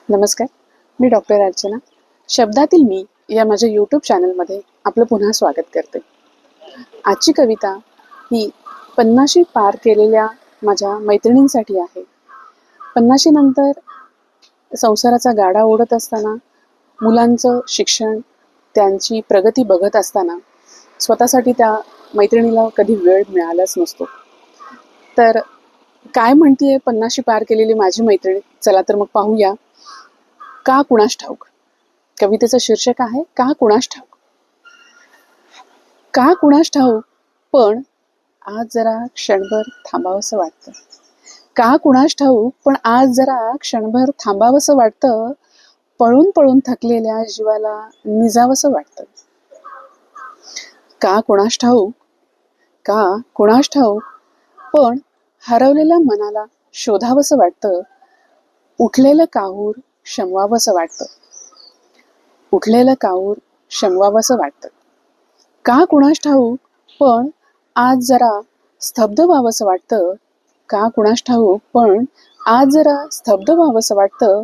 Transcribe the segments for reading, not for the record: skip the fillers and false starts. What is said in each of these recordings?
नमस्कार, मी डॉक्टर अर्चना. शब्दातील मी या माझ्या यूट्यूब चॅनलमध्ये आपलं पुन्हा स्वागत करते. आजची कविता ही 50शी पार केलेल्या माझ्या मैत्रिणींसाठी आहे. 50शी नंतर संसाराचा गाडा ओढत असताना, मुलांचं शिक्षण, त्यांची प्रगती बघत असताना स्वतःसाठी त्या मैत्रिणीला कधी वेळ मिळालाच नसतो. तर काय म्हणतीये 50शी पार केलेली माझी मैत्रीण? चला तर मग पाहूया. का कुणास ठाऊक? कवितेचं शीर्षक आहे का कुणास ठाऊक. का कुणास ठाऊक, पण आज जरा क्षणभर थांबावंसं वाटतं. का कुणास ठाऊक, पण आज जरा क्षणभर थांबावंसं वाटतं. पळून पळून थकलेल्या जीवाला निजावंसं वाटतं. का कुणास ठाऊक, का कुणास ठाऊक, पण हरवलेल्या मनाला शोधावंसं वाटतं. उठलेलं काहूर शमवावंसं वाटतं. उठलेलं काहूर शमवावंसं वाटतं. का कुणास ठाऊक, पण आज जरा स्तब्ध व्हावंसं वाटतं. का कुणास ठाऊक, पण आज जरा स्तब्ध व्हावंसं वाटतं.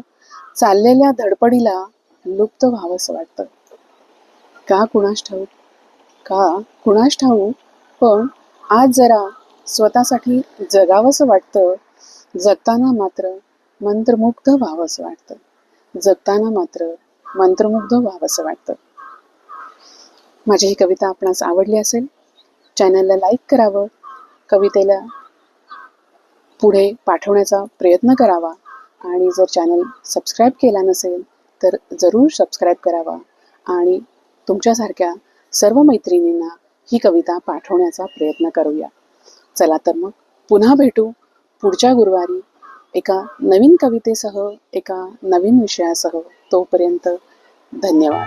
चाललेल्या धडपडीला लुप्त व्हावंसं वाटतं. का कुणास ठाऊक, का कुणास ठाऊक, पण आज जरा स्वतःसाठी जगावंसं वाटतं. जगताना मात्र मंत्रमुग्ध व्हावंसं वाटतं. जगताना मात्र मंत्रमुग्ध व्हावंसं वाटतं. माझी ही कविता आपणास आवडली असेल, चॅनलला लाईक करावं, कवितेला पुढे पाठवण्याचा प्रयत्न करावा आणि जर चॅनल सबस्क्राईब केला नसेल तर जरूर सबस्क्राईब करावा आणि तुमच्यासारख्या सर्व मैत्रिणींना ही कविता पाठवण्याचा प्रयत्न करूया. चला तर मग पुन्हा भेटू पुढच्या गुरुवारी एका नवीन कवितेसह, एका नवीन विषयासह. तोपर्यंत धन्यवाद.